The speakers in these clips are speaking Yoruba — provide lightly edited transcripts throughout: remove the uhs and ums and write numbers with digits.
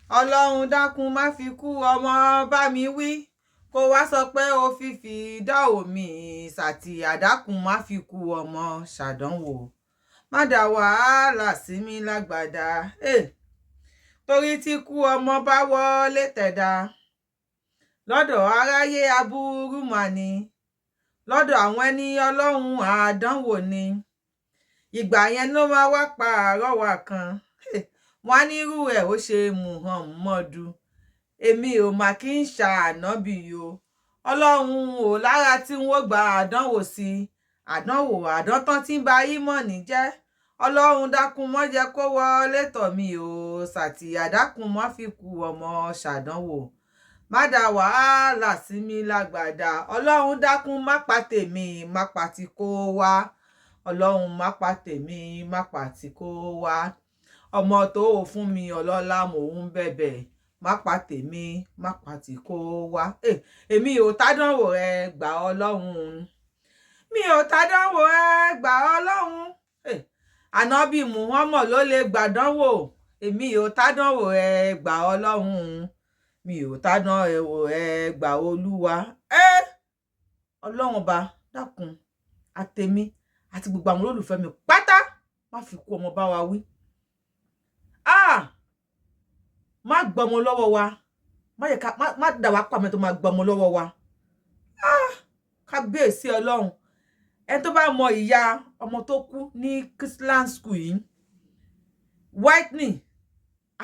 Ọlọ́run dákun má fi kú ọmọ bá mi wí kó wá sọ pé ó fífi dánwò mi sàtì àdákun má fi kú ọmọ ṣàdánwò má dá wàhálà sí mi lágbàdá torí tí kú ọmọ bá wọlé tẹ̀dá lọ́dọ̀ aráyé aburú mà ní lọ́dọ̀ àwọn ẹni Ọlọ́run àdánwò ni ìgbà yẹn ló máa wá pa àrọ́wà kan wọ́n á nírú ẹ̀ ó ṣe Muhammadu èmi ò mà kí ń ṣànábì o Ọlọ́run ò lára tí wọ́n gba àdánwò sí àdánwò àdántán tí ń ba ímọ̀nì jẹ́ Ọlọ́run dákun mọ́ jẹ́ kó wọlé tọ̀ mí o sàtì àdákun mọ́ fi kú ọmọ ṣàdánwò má dá wàhálà sí mi lágbàdá Ọlọ́run dákun má pa tèmi má pa tí kò wá Ọlọ́run má pa tèmi má pa tí kò wá ọmọ tó fún mi ọlọ́lá mò ń bẹ̀bẹ̀ má pa tèmi má pa tí kò wá èmi ò tádánwò rẹ gbà Ọlọ́run mi ò tádánwò rẹ gbà Ọlọ́run ànábì Muhammad ló lè gbàdánwò èmi ò tádánwò rẹ gbà Ọlọ́run mi ò tádánwò rẹ gbà Olúwa Ọlọ́run ọba dákun àtèmi àti gbogbo àwọn olólùfẹ́ mi pátá má fi kú ọmọ bá wa wí má gbọmọ lọ́wọ́ wa má dà wá pàmẹ́ tó má gbọmọ lọ́wọ́ wa kábíyèsí Ọlọ́run ẹni tó bá mọ ìyá ọmọ tó kú ní Christian school yìí Whitney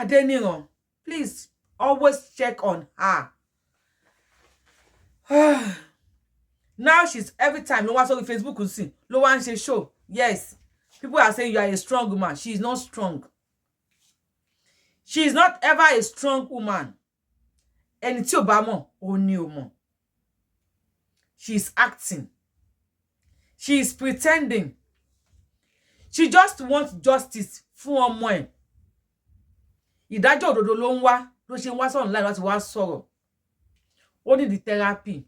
Adeniran, please always check on her. Now she's every time ló wá sórí Facebook nsìn ló wá ń ṣe show. Yes, people are saying you are a strong woman. She is not strong. She is not ever a strong woman. Ẹni tí ò bá mọ̀ ó ní ó mọ̀. She is acting. She is pretending. She just wants justice fún ọmọ ẹ̀. Ìdájọ́ òdodo ló ń wá ló ṣe ń wá sọ̀rọ̀ láì láti wá sọ̀rọ̀. Ó ní the therapy.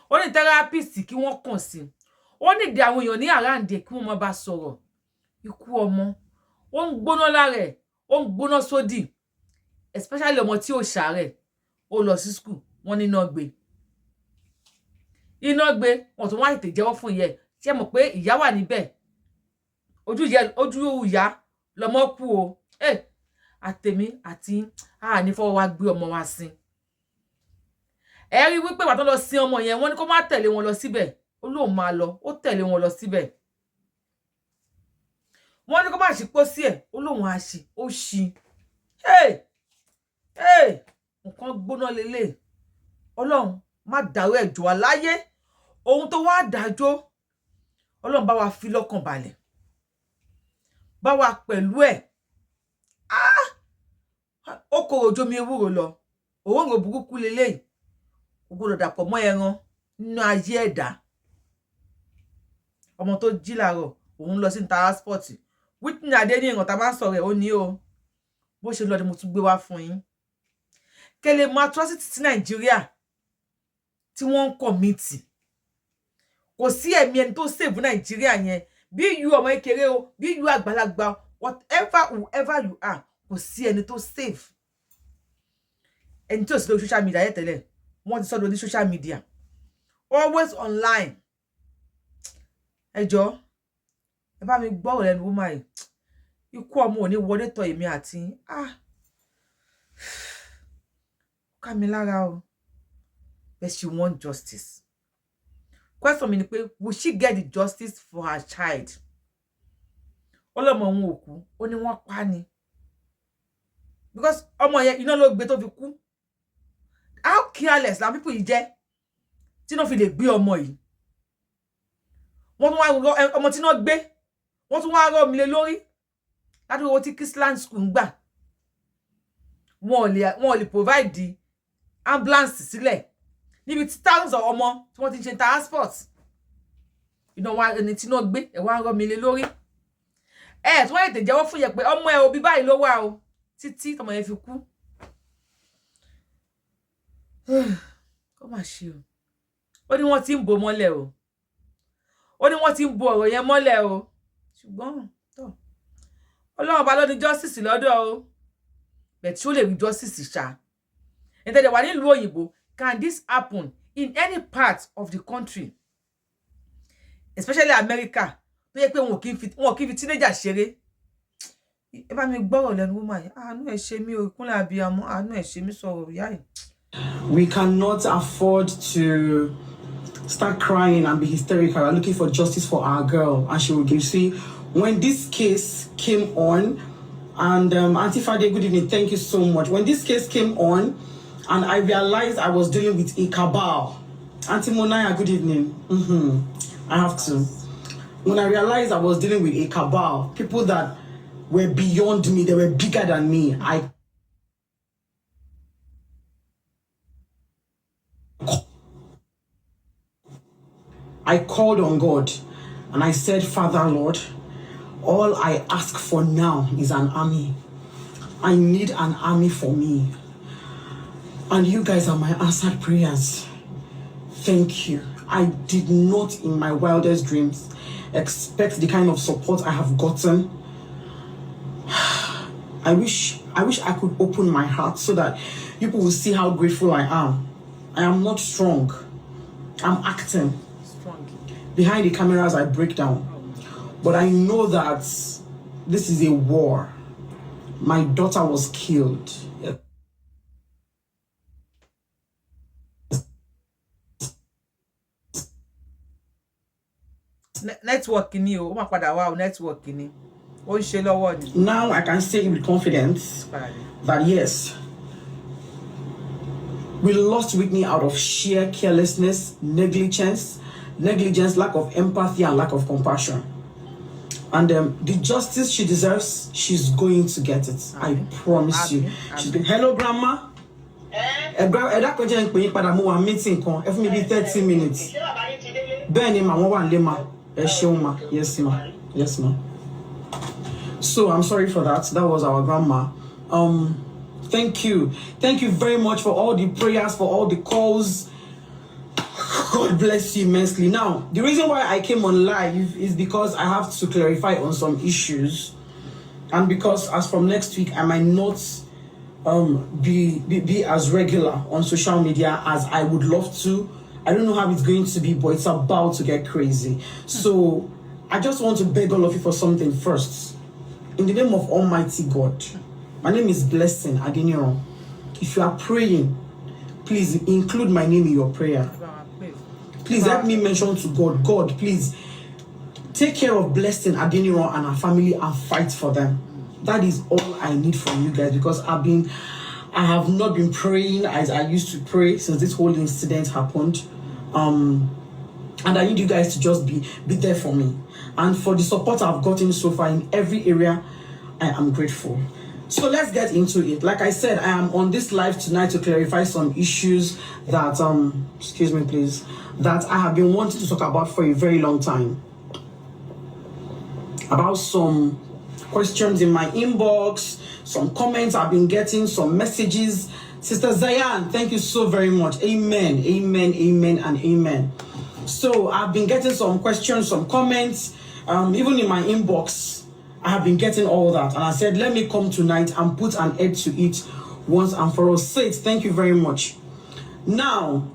Ó ní therapist kí wọ́n kàn sí. Ó ní di àwọn èèyàn ní àràǹdè kí wọ́n má bá sọ̀rọ̀. Ikú ọmọ ó ń gbóná lára ẹ̀, ó ń gbóná sódì. Especially ọmọ tí ó ṣàárẹ̀, ó lọ sí school, wọ́n ní iná gbé. Iná gbé, wọ́n tún wá tètè jẹ́wọ́ fún ìyá ẹ̀. Ṣé mọ̀ pé ìyá wà níbẹ̀? Ojú ìyá lọmọ kú o. Àtèmi àti ní fọwọ́ wa gbé ọmọ wa sin. Ẹ rí wípé ìgbà tó lọ sin ọmọ yẹn wọ́n ní kó má tẹ̀lé wọn lọ síbẹ̀. Ó lóun máa lọ, ó tẹ̀lé wọn lọ síbẹ̀. Wọ́n ní kó má ṣí pósí ẹ̀, ó lóun á ṣí, ó ṣí. Nǹkan gbóná lélẹ̀. Ọlọ́run má dàrú ẹ̀jọ́ aláyé. Ohun tó wá dájọ́, Ọlọ́run bá wa fi lọ́kàn balẹ̀. Bá wa pẹ̀lú ẹ̀. Ó korò jomi ewúro lọ. Òórùn burúkú lélẹ̀. Ó gbọ́dọ̀ dàpọ̀ mọ́ ẹran nínú ayé ẹ̀dá. Ọmọ tó jí làárọ̀, òun lọ sí transport. Whitney Adeniran tá bá sọ̀rọ̀ ẹ̀ ó ní o. Bó ṣe lọ ni mo tún gbé wá fún yín. Kele mo atrocity sí Nàìjíríà tí wọ́n ń commit. Kò sí ẹ̀mí ẹni tó save Nàìjíríà yẹn. Bí you ọmọ kékeré o, bí you àgbàlagbà, whoever you are, kò sí ẹni tó save. Ẹni tí ó sì lórí social media yẹn tẹ́lẹ̀, wọ́n ti sọ́dọ̀ ní social media. Always online. Ẹ jọ̀ọ́, ẹ bá mi gbọ́ ọ̀rọ̀ lẹ́nu woman yìí. Ikú ọmọ ò ní wọlé tọ̀ èmi àti ká mi lára o. But she want justice. Question mi ni pé, will she get the justice for her child? Ọlọ́mọ òun ò kú, ó ní wọ́n pa ni. Because ọmọ yẹn iná ló gbé tó fi kú. How careless la people yìí jẹ́ tí no fi lè gbé ọmọ yìí. Wọ́n tún wá ọmọ tí no gbé, wọ́n tún wá rọ́ mi lé lórí. Láti wo tí Christian school ń gbà. Wọ́n ò lè provide the ambulance sílẹ̀. Níbi tí thousands of ọmọ tí wọ́n ti ṣe transport. Iná wá ẹni tí no gbé, ẹ wá rọ́ mi lé lórí. Tí wọ́n tètè jẹ́wọ́ fún yẹ pé ọmọ ẹ òbí báyìí ló wà o. Títí tọmọ yẹn fi kú. Kó má ṣe o. Ó ní wọ́n ti ń bò mọ́lẹ̀ o. Ó ní wọ́n ti ń bò ọ̀rọ̀ yẹn mọ́lẹ̀ o. Ṣùgbọ́n tó Ọlọ́run bá ló ní justice lọ́dọ̀ o. but surely with justice sha. And then the one in Òyìnbó, can this happen in any part of the country, especially America? Tó yẹ pé wọn kì í fi teenager ṣeré. Ẹ bá mi gbọ́rọ̀ lẹ́nu woman yìí. Àánú ẹ ṣe mí o, ìkúnlẹ̀ abiyamọ, àánú ẹ ṣe mí sọ̀rọ̀ ìyá yìí. We cannot afford to start crying and be hysterical. We're looking for justice for our girl. And she will give. See, when this case came on, and Auntie Fade, good evening. Thank you so much. When this case came on, and I realized I was dealing with a cabal. Auntie Monaya, good evening. I have to. When I realized I was dealing with a cabal, people that were beyond me, they were bigger than me, I called on God and I said, Father, Lord, all I ask for now is an army. I need an army for me. And you guys are my answered prayers. Thank you. I did not in my wildest dreams expect the kind of support I have gotten. I wish I could open my heart so that people will see how grateful I am. I am not strong. I'm acting. Behind the cameras, I break down. But I know that this is a war. My daughter was killed. Networking you, o ma padà wá o networking ni. Ó ń ṣe lọ́wọ́ ni. Now I can say with confidence that yes, we lost Whitney out of sheer carelessness, negligence, lack of empathy, and lack of compassion. And the justice she deserves, she's going to get it. I promise you. Hello, Grandma. Meeting maybe 30 minutes. Benny, ma. Yes, ma. Yes, ma. So I'm sorry for that. That was our grandma. Thank you. Thank you very much for all the prayers, for all the calls. God bless you immensely. Now, the reason why I came on live is because I have to clarify on some issues. And because as from next week, I might not be as regular on social media as I would love to. I don't know how it's going to be, but it's about to get crazy. So I just want to beg all of you for something first. In the name of Almighty God, my name is Blessing Adeniran. If you are praying, please include my name in your prayer. Please help me mention to God, God, please take care of Blessing Adeniran and her family and fight for them. That is all I need from you guys, because I have not been praying as I used to pray since this whole incident happened. And I need you guys to just be there for me. And for the support I've gotten so far in every area, I am grateful. So let's get into it. Like I said, I am on this live tonight to clarify some issues that, excuse me please, that I have been wanting to talk about for a very long time. About some questions in my inbox, some comments I've been getting, some messages. Sister Zayan, thank you so very much. Amen, amen, amen, and amen. So I've been getting some questions, some comments, even in my inbox. I have been getting all that. And I said, let me come tonight and put an end to it once and for all. Say it. Thank you very much. Now,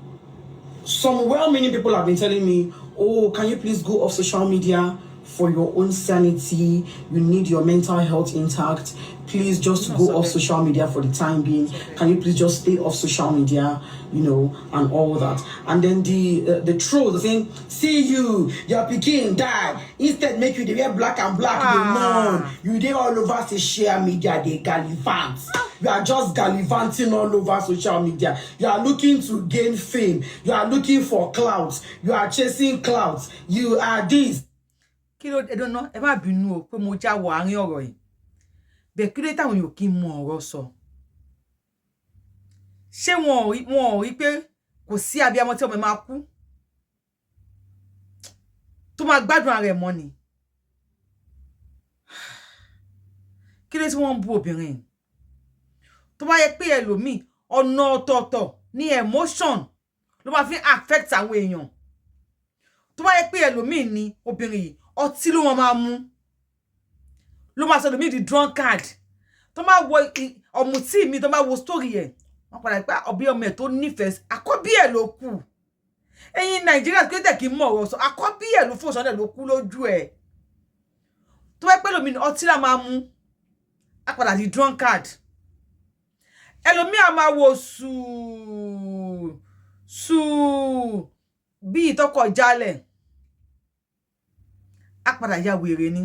some well-meaning people have been telling me, oh, can you please go off social media for your own sanity? You need your mental health intact. Please just go off social media for the time being. Can you please just stay off social media, you know, and all that. And then the trolls are saying, see your picking die. Instead, make you the wear black and black. No, you dey all over social media, they gallivant. You are just gallivanting all over social media. You are looking to gain fame. You are looking for clouds. You are chasing clouds. You are this. I don't know. Ẹ má bínú o pé mo já wọ àárín ọ̀rọ̀ yìí. Bẹ́ẹ̀ kí ló táwọn yóò kí mọ ọ̀rọ̀ sọ. Ṣé wọn ò rí pé kò sí abiyamọ tí ọmọ máa kú tó máa gbádùn ara ẹ̀ mọ́ ni. Kí ló tí wọ́n ń bú obìnrin? Tó bá yẹ pé ẹlòmíì ọ̀nà ọ̀tọ̀ọ̀tọ̀ ní emotion ló máa fi affect àwọn èèyàn. Tó bá yẹ pé ẹlòmíì ni obìnrin yìí ọtí ló máa mú, ló máa sọ ẹlòmíì di drunkard, tó máa wo ọ̀mùtí mi tó máa wo story ẹ̀ wọ́n padà pé ọbí ọmọ ẹ̀ tó nífẹ̀ẹ́ àkọ́bí ẹ̀ ló kù ẹ̀yin Nàìjíríà kí tẹ̀ kí mọ̀ ọ̀rọ̀ sọ àkọ́bí ẹ̀ ló fòṣọ́ ẹ̀ ló kú lójú ẹ̀ tó bá pẹ́ lómi ọtí là máa mú á padà di drunkard ẹlòmíà máa wo sùúrù bí ìtọ́kọ̀ jálẹ̀ á padà ya wèrè ni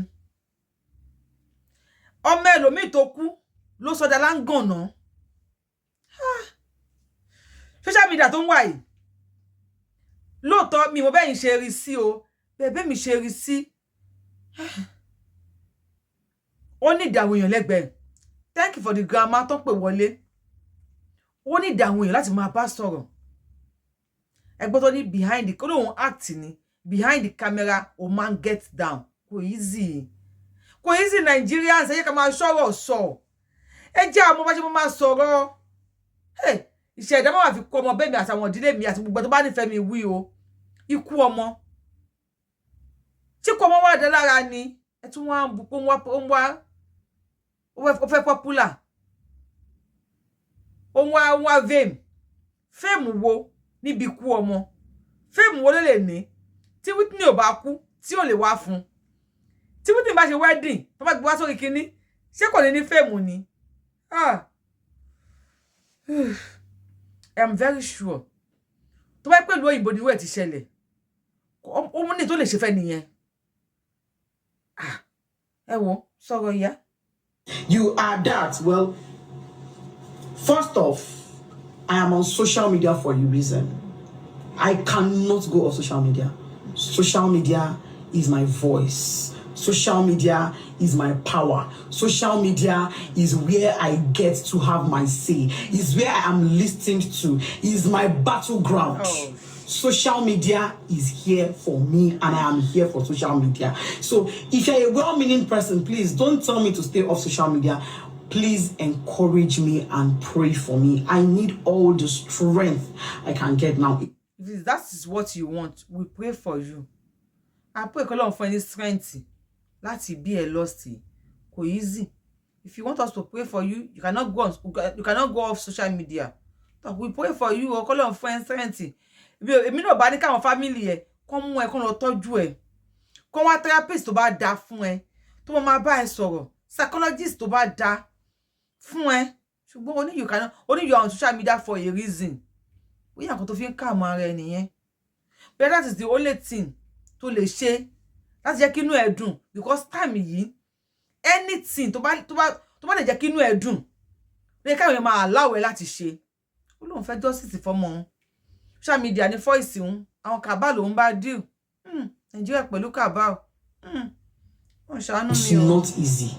ọmọ ẹlòmíì tó kú ló sọdá láǹgànná social media tó ń wà yìí lóòótọ́ mi mo bẹ́yìn ṣe rí sí o bẹ́ẹ̀ mi ṣe rí sí ó ní ìdààmú èèyàn lẹ́gbẹ̀ẹ́ thank you for the grandma tó pè wọlé ó ní ìdààmú èèyàn láti máa bá sọ̀rọ̀ ẹgbẹ́ tó ní behind the kó lóun act ni behind the camera o man get down kò easy Nigerians ẹ jẹ́ ká máa sọ̀rọ̀ sọ ẹ jẹ́ àwọn bá ṣe máa sọ̀rọ̀ ìṣẹ̀dá máa fi kó ọmọ bẹ́ẹ̀ mi àtàwọn ìdílé mi àti gbogbo tó bá nífẹ̀ẹ́ mi wí o ikú ọmọ tí kò ọmọ wà dé lára ni ẹ tún wá ń bu pé ó fẹ́ popular ó wá fame wo níbi ikú ọmọ fame wo ló lè ní tí Whitney ò bá kú tí ò lè wá fún tí Whitney bá ṣe wedding tó bá gbé wá sórí kinní ṣé kò ní fame ni I'm very sure tó bá pẹ̀lú òyìnbó ni wẹ́ẹ̀ ti ṣẹlẹ̀ ó ní tó lè ṣe fẹ́ nìyẹn ẹ wo sọ̀rọ̀ ìyá. You are that. Well, first off, I am on social media for a reason. I cannot go off social media. Social media is my voice. Social media is my power. Social media is where I get to have my say. Is where I am listened to. Is my battleground. Social media is here for me and I am here for social media. So if you're a well-meaning person, please don't tell me to stay off social media. Please encourage me and pray for me. I need all the strength I can get now. If that is what you want, we pray for you. I pray for any strength. Láti be a lost. Go easy. If you want us to pray for you, you cannot go off social media. But we pray for you. Call on friends strength. Èmi náà bá ní káwọn family ẹ kó mú ẹ kó lọ tọ́jú ẹ kó wá therapist tó bá dá fún ẹ tó máa bá ẹ sọ̀rọ̀ psychologist tó bá dá fún ẹ ṣùgbọ́n only you are on social media for a reason we are going to fi ń calm ara ẹ nìyẹn but that is the only thing tó lè ṣe láti jẹ́ kí inú ẹ dùn because time yìí anything tó bá lè jẹ́ kí inú ẹ dùn lè káwọn máa allow ẹ láti ṣe ó lóun fẹ́ justice fọ́mọ social media ni voice un àwọn cabal ló ń bá deal Nigeria pẹ̀lú cabal It's not easy.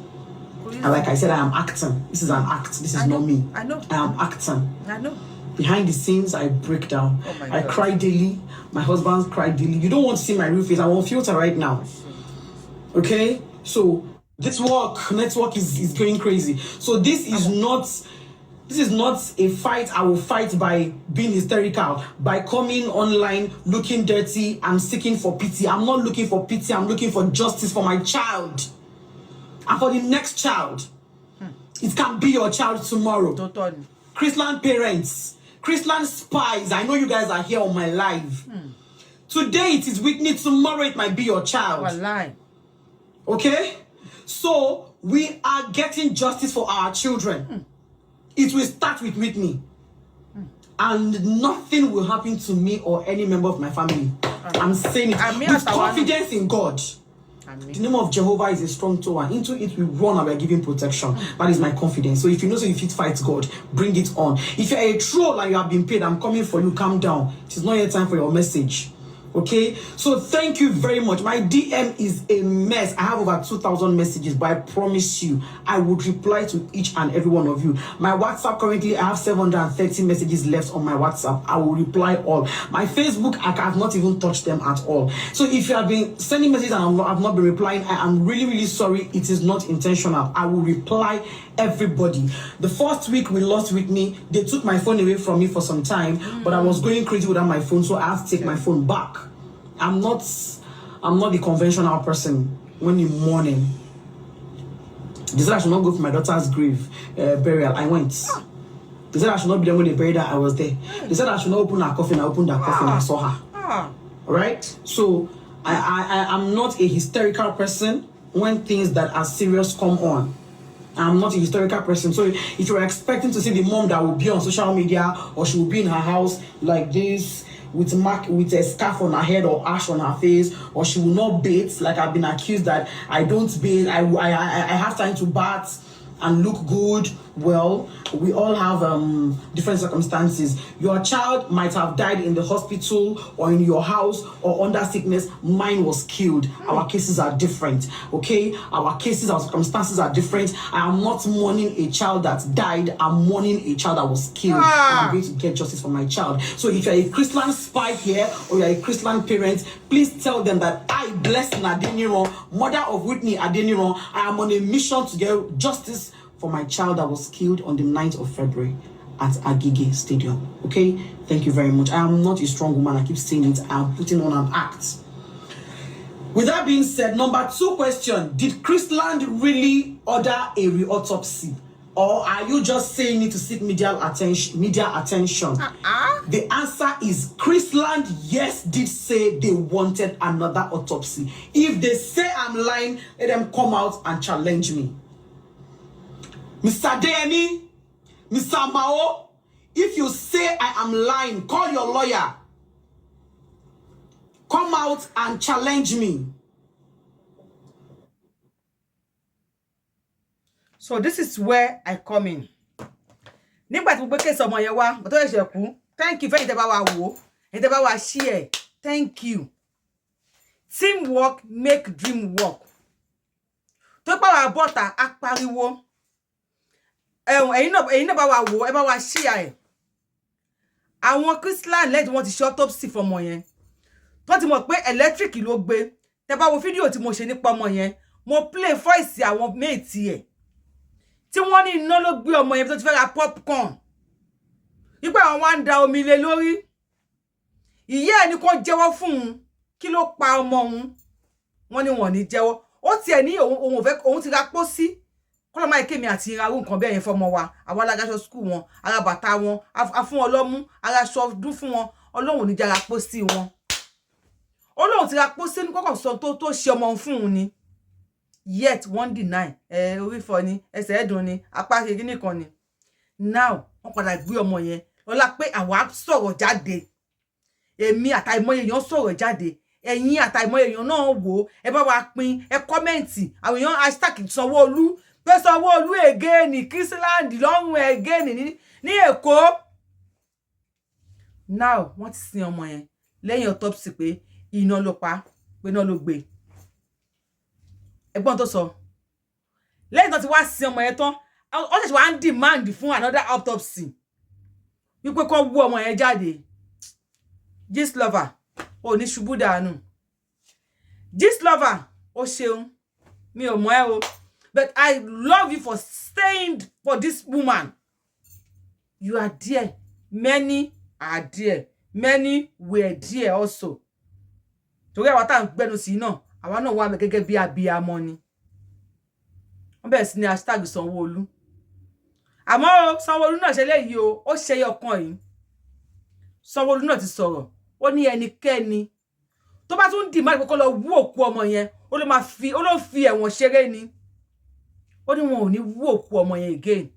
And like I said, I am acting. This is an act. This is not me. I know. I am acting. I know. Behind the scenes, I break down. Oh my I God. cry daily. My husband cry daily. You don't want to see my real face. I'm on filter right now. Okay? So this network is going crazy. So this is not a fight I will fight by being hysterical, by coming online looking dirty and seeking for pity. I'm not looking for pity. I'm looking for justice for my child and for the next child. It can be your child tomorrow. Chrisland parents, Chrisland spies, I know you guys are here on my live. Today it is Whitney, tomorrow it might be your child. Wallahi. Okay? So we are getting justice for our children. It will start with Whitney. And nothing will happen to me or any member of my family. I'm saying it with confidence in God. The name of Jehovah is a strong tower. Into it we run and we are giving protection. That is my confidence. So if you know so if it fights God, bring it on. If you're a troll and you have been paid, I'm coming for you. Calm down. It is not yet time for your message. Okay, so thank you very much. My DM is a mess. I have over 2,000 messages, but I promise you I would reply to each and every one of you. My WhatsApp, currently I have 730 messages left on my WhatsApp. I will reply all. My Facebook, I have not even touched them at all. So if you have been sending messages and I've not been replying, I am really sorry. It is not intentional. I will reply everybody. The first week we lost Whitney, they took my phone away from me for some time, but I was going crazy without my phone, so I have to take my phone back. I'm not the conventional person when you're mourning. They said I should not go for my daughter's grave burial. I went. They said I should not be there when they buried her. I was there. They said I should not open her coffin. I opened her coffin. I saw her. All right. So I'm not a hysterical person when things that are serious come on. I'm not a historical person. So if you're expecting to see the mom that will be on social media, or she will be in her house like this with a scarf on her head or ash on her face, or she will not bathe, like I've been accused that I don't bathe, I have time to bath and look good. Well, we all have different circumstances. Your child might have died in the hospital or in your house or under sickness. Mine was killed. Our cases are different. Okay, our cases, our circumstances are different. I am not mourning a child that died. I'm mourning a child that was killed. I'm going to get justice for my child. So if you're a Christian spy here, or you're a Christian parent, please tell them that I, Blessed Adeniran, mother of Whitney Adeniran, I am on a mission to get justice for my child that was killed on the 9th of February at Agege Stadium. Okay? Thank you very much. I am not a strong woman. I keep saying it. I am putting on an act. With that being said, number 2 question. Did Chrisland really order a re-autopsy? Or are you just saying it to seek media attention? The answer is Chrisland, yes, did say they wanted another autopsy. If they say I'm lying, let them come out and challenge me. Mr. Demi, Mr. Mao, if you say I am lying, call your lawyer. Come out and challenge me. So this is where I come in. Nígbà tí mo gbé case ọmọ yẹn wá, mo tó ṣe kú. Thank you for ẹ̀yin tẹ́ bá wa wò, ẹ̀yin tẹ́ bá wa share. Thank you. Teamwork make dream work. Tó pa wa bọ́ta á pariwo. Ẹ̀yin náà bá wa wò, ẹ bá wa share ẹ̀. Àwọn Chrisland lẹ́yìn tí wọ́n ti ṣe autopsy fún ọmọ yẹn. Tó ti mọ̀ pé electric ló gbé. Tẹ́ bá wo fídíò tí mo ṣe nípa ọmọ yẹn, mo play voice àwọn mate ẹ̀. Tí wọ́n ní iná ló gbé ọmọ yẹn tó ti fẹ́ ra popcorn. Ipe àwọn wá ń da omi lé lórí. Ìyá ẹ̀ ní kó jẹ́wọ́ fún un. Kí ló pa ọmọ òun? Wọ́n ní wọ́n ní jẹ́wọ́. Ó tiẹ̀ ní òun ti ra pósí. Kọ́lọ́ máa kémi àti ìrarú nǹkan bẹ́ẹ̀ yẹn fọmọ wa. Àwọn alágaṣọ school wọn, ara bàtà wọn, a fún wọn lọ́mú, ara aṣọ dún fún wọn. Ọlọ́run ní jára pósí wọn. Ọlọ́run ti ra pósí ní kọ́kọ́ sọ tó ṣe ọmọ òun fún un ni. Yet wọ́n deny. Orí fọ́ ni, ẹsẹ̀ ẹ̀dùn ni, apá kejì nìkan ni. Now, wọ́n padà gbé ọmọ yẹn. Lọ́lá pé àwa sọ̀rọ̀ jáde. Èmi àtàìmọye èèyàn sọ̀rọ̀ jáde. Ẹ̀yin àtàìmọye èèyàn náà wò, ẹ bá wa pín, ẹ kọ́mẹ̀ntì. Àwọn èèyàn hashtag Sanwó-Olú. Pé Sanwó-Olú again, Chrisland lọ́rùn again ní Èkó. Now, wọ́n ti sin ọmọ yẹn. Lẹ́yìn autopsy pé iná ló pa, pé iná ló gbé. Ẹ̀gbọ́n tó sọ. Lẹ́yìn tó ti wá sin ọmọ yẹn tán, ó ṣẹ̀ṣẹ̀ wá ń demand fún another autopsy. Wípé kó wú ọmọ yẹn jáde. Gist lover, ó ní ṣubú dànù. Gist lover, ó ṣeun. Mi ò mọ̀ ẹ́ o. But I love you for staying for this woman. You are there. Many are there. Many were there also. Torí àwa tá ń gbẹ́nu sí náà, àwa náà wà gẹ́gẹ́ bí abiyamọ ni. Wọ́n bẹ̀rẹ̀ sí ní hashtag Sanwó-Olú. Àmọ́ Sanwó-Olú náà ṣe léyìí o, ó ṣe ọkàn yìí. Sanwó-Olú náà ti sọ̀rọ̀. Ó ní ẹnikẹ́ni tó bá tún dì máa kó lọ wú òkú ọmọ yẹn, ó ló fi ẹ̀wọ̀n ṣeré ni. Ó ní wọn ò ní wú òkú ọmọ yẹn again.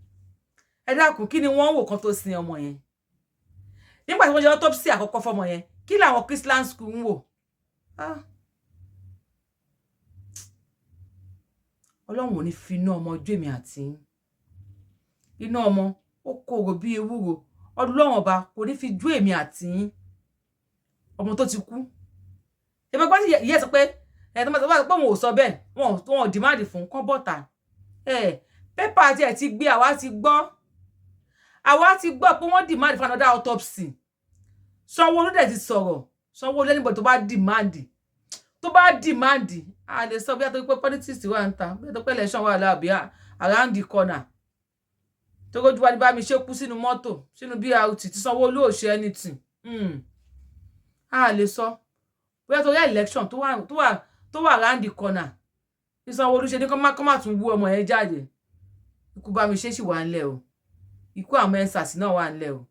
Ẹ dákun, kí ni wọ́n wò kan tó sin ọmọ yẹn? Nígbà tí wọ́n ṣe autopsy àkọ́kọ́ fọ́mọ yẹn, kí làwọn Christian school ń wò? Ọlọ́run ò ní fi iná ọmọ ojú èmi àti iná ọmọ ó korò bí ewúro. Ọlọ́run ọba kò ní fi jú èmi àti ọmọ tó ti kú. Ṣé pé ìyá sọ pé tó máa sọ pé wọn ò sọ bẹ́ẹ̀, wọn ò demand fún kán bọ́ta. Pépà àti ẹ̀ ti gbé, àwa ti gbọ́ pé wọ́n demand for another autopsy. Sanwó-Olú dẹ̀ ti sọ̀rọ̀. Sanwó-Olú anybody tó bá demand, a lè sọ bí a tó pé politics wà ń ta, bí a tó pé election wà láàbí around the corner. Tó gójú wá ní bá mi ṣe kú sínú mọ́tò, sínú BRT tí Sanwó-Olú ò ṣe anything. A lè sọ bí a tó rí election tó wà around the corner. Sanwó-Olú ṣe ní kó má tún wú ọmọ yẹn jáde. Ikú bá mi ṣe sì wà ńlẹ̀ o. Ikú àwọn ensas náà wà ńlẹ̀ o.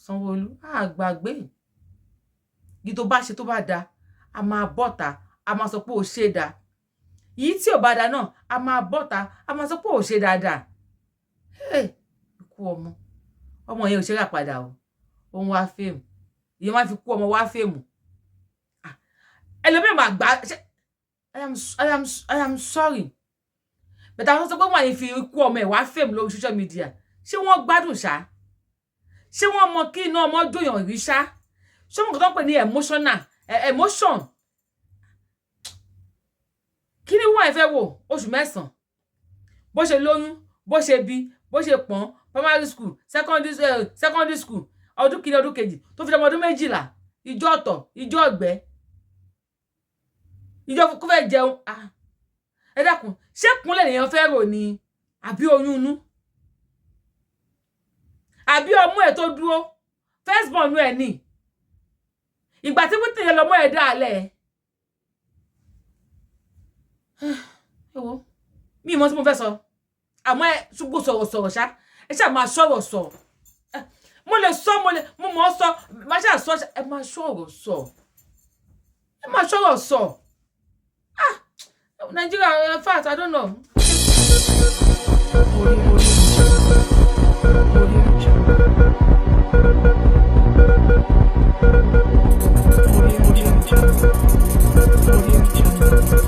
Sanwó-Olú gbàgbé. Yìí tó bá ṣe tó bá da, a máa bọ́ta, a máa sọ pé ó ṣe dá. Yìí tí ò bá da náà, a máa bọ́ta, a máa sọ pé ó ṣe dáadáa. Ikú ọmọ yẹn ò ṣe rà padà o. Òun wá fèmù. Ìyẹn wá fi kú ọmọ wá fèmù. Ẹlòmíì máa gbà. I am sorry. But àwọn sọ pé wọ́n yìí fi kú ọmọ ẹ̀ wá fèmù lórí social media. Ṣé wọ́n gbádùn ṣá? Ṣé wọ́n mọ kí iná ọmọ jóyàn rí ṣá? Ṣé wọ́n kò tó pè ní emotion? Kí ni wọ́n fẹ́ wò oṣù mẹ́sàn-án? Bó ṣe lóyún, bó ṣe bí, bó ṣe pọ́n, primary school, secondary school, ọdún kìíní ọdún kejì, tó fi ọmọ ọdún 12, ìjọ ọ̀tọ̀, ìjọ ọ̀gbẹ́, ìjọ kó fẹ́ jẹun. Ẹ dákun, ṣé kúnlẹ̀ lèèyàn fẹ́ rò ni àbí oyún inú? Àbí ọmú ẹ̀ tó dúró, first born ẹ̀ ní. Ìgbà tí Whitney yẹn lọmọ ẹ̀ dálẹ̀. Ewo, mi mọ̀ tí mo fẹ́ sọ. Àmọ́ ẹ ṣùgbọ́n sọ̀rọ̀ ṣá. Ẹ ṣá máa sọ̀rọ̀ sọ. Mo lè sọ, mo mọ̀ sọ, máa ṣá sọ, ẹ máa sọ̀rọ̀ sọ. Ẹ máa sọ̀rọ̀ sọ. Nigeria, in fact, I don't know. Audio